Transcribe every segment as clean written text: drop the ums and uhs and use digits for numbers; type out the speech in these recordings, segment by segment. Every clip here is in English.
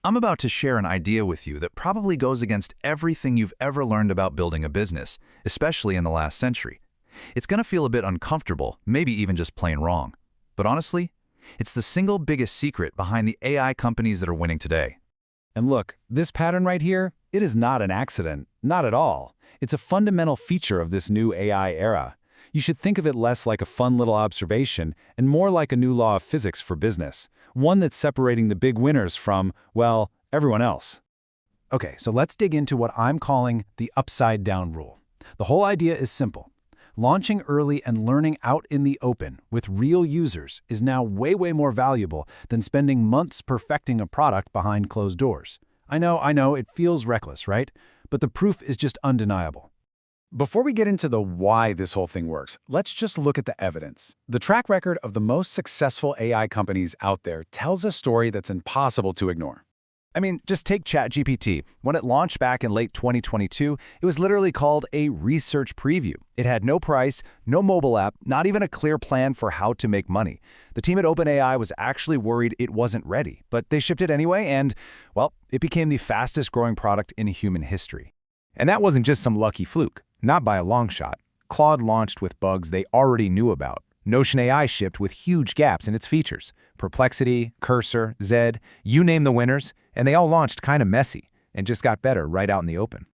I'm about to share an idea with you that probably goes against everything you've ever learned about building a business, especially in the last century. It's going to feel a bit uncomfortable, maybe even just plain wrong. But honestly, it's the single biggest secret behind the AI companies that are winning today. And look, this pattern right here, it is not an accident, not at all. It's a fundamental feature of this new AI era. You should think of it less like a fun little observation and more like a new law of physics for business, one that's separating the big winners from, well, everyone else. Okay, so let's dig into what I'm calling the upside-down rule. The whole idea is simple. Launching early and learning out in the open with real users is now way more valuable than spending months perfecting a product behind closed doors. I know, it feels reckless, right? But the proof is just undeniable. Before we get into the why this whole thing works, let's just look at the evidence. The track record of the most successful AI companies out there tells a story that's impossible to ignore. I mean, just take ChatGPT. When it launched back in late 2022, it was literally called a research preview. It had no price, no mobile app, not even a clear plan for how to make money. The team at OpenAI was actually worried it wasn't ready, but they shipped it anyway and, well, it became the fastest growing product in human history. And that wasn't just some lucky fluke. Not by a long shot. Claude launched with bugs they already knew about. Notion AI shipped with huge gaps in its features. Perplexity, Cursor, Zed, you name the winners, and they all launched kind of messy and just got better right out in the open.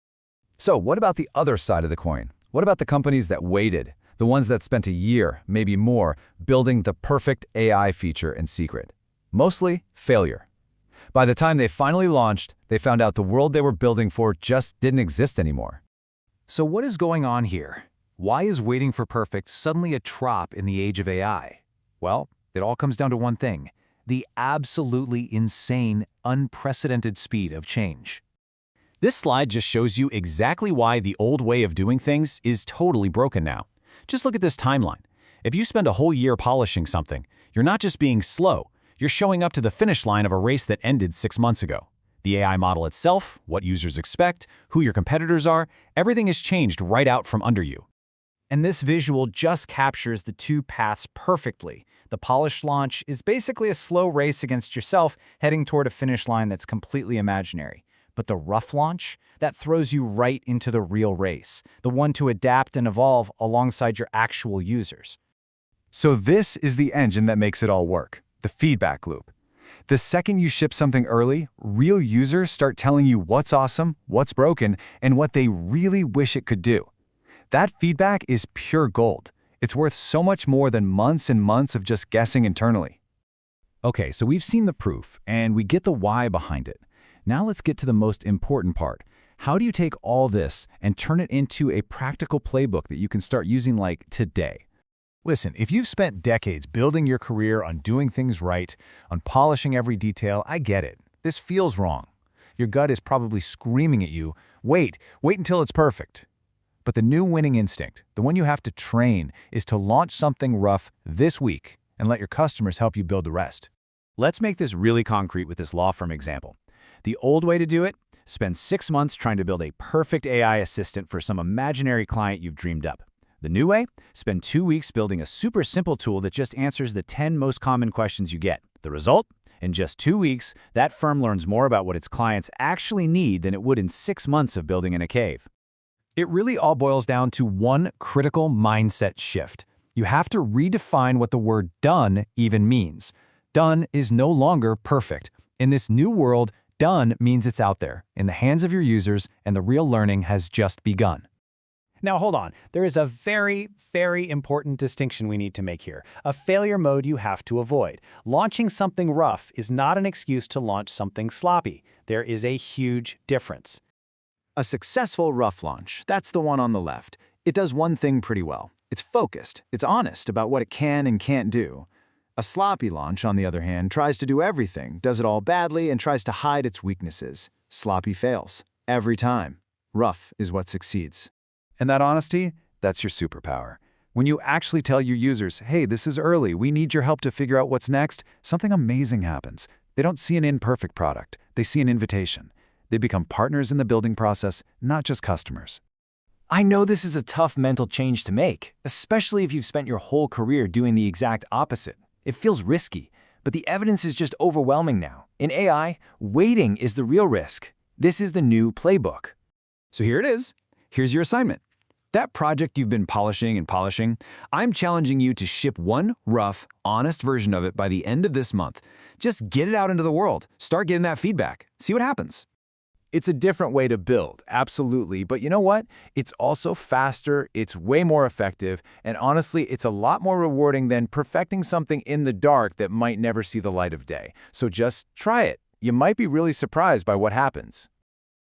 So what about the other side of the coin? What about the companies that waited? The ones that spent a year, maybe more, building the perfect AI feature in secret? Mostly failure. By the time they finally launched, they found out the world they were building for just didn't exist anymore. So what is going on here? Why is waiting for perfect suddenly a trop in the age of AI? Well, it all comes down to one thing: the absolutely insane, unprecedented speed of change. This slide just shows you exactly why the old way of doing things is totally broken now. Just look at this timeline. If you spend a whole year polishing something, you're not just being slow, you're showing up to the finish line of a race that ended 6 months ago. The AI model itself, what users expect, who your competitors are, everything is changed right out from under you. And this visual just captures the two paths perfectly. The polished launch is basically a slow race against yourself heading toward a finish line that's completely imaginary. But the rough launch, that throws you right into the real race, the one to adapt and evolve alongside your actual users. So this is the engine that makes it all work, the feedback loop. The second you ship something early, real users start telling you what's awesome, what's broken, and what they really wish it could do. That feedback is pure gold. It's worth so much more than months and months of just guessing internally. Okay, so we've seen the proof, and we get the why behind it. Now let's get to the most important part. How do you take all this and turn it into a practical playbook that you can start using like today? Listen, if you've spent decades building your career on doing things right, on polishing every detail, I get it. This feels wrong. Your gut is probably screaming at you, wait until it's perfect. But the new winning instinct, the one you have to train, is to launch something rough this week and let your customers help you build the rest. Let's make this really concrete with this law firm example. The old way to do it: spend 6 months trying to build a perfect AI assistant for some imaginary client you've dreamed up. The new way: spend 2 weeks building a super simple tool that just answers the 10 most common questions you get. The result? In just 2 weeks, that firm learns more about what its clients actually need than it would in 6 months of building in a cave. It really all boils down to one critical mindset shift. You have to redefine what the word done even means. Done is no longer perfect. In this new world, done means it's out there, in the hands of your users, and the real learning has just begun. Now hold on, there is a very important distinction we need to make here. A failure mode you have to avoid. Launching something rough is not an excuse to launch something sloppy. There is a huge difference. A successful rough launch, that's the one on the left. It does one thing pretty well. It's focused, it's honest about what it can and can't do. A sloppy launch, on the other hand, tries to do everything, does it all badly, and tries to hide its weaknesses. Sloppy fails. Every time. Rough is what succeeds. And that honesty, that's your superpower. When you actually tell your users, hey, this is early, we need your help to figure out what's next, something amazing happens. They don't see an imperfect product, they see an invitation. They become partners in the building process, not just customers. I know this is a tough mental change to make, especially if you've spent your whole career doing the exact opposite. It feels risky, But the evidence is just overwhelming now. In AI, waiting is the real risk. This is the new playbook. So here it is. Here's your assignment. That project you've been polishing and polishing, I'm challenging you to ship one rough, honest version of it by the end of this month. Just get it out into the world. Start getting that feedback. See what happens. It's a different way to build, absolutely. But you know what? It's also faster, it's way more effective, and honestly, it's a lot more rewarding than perfecting something in the dark that might never see the light of day. So just try it. You might be really surprised by what happens.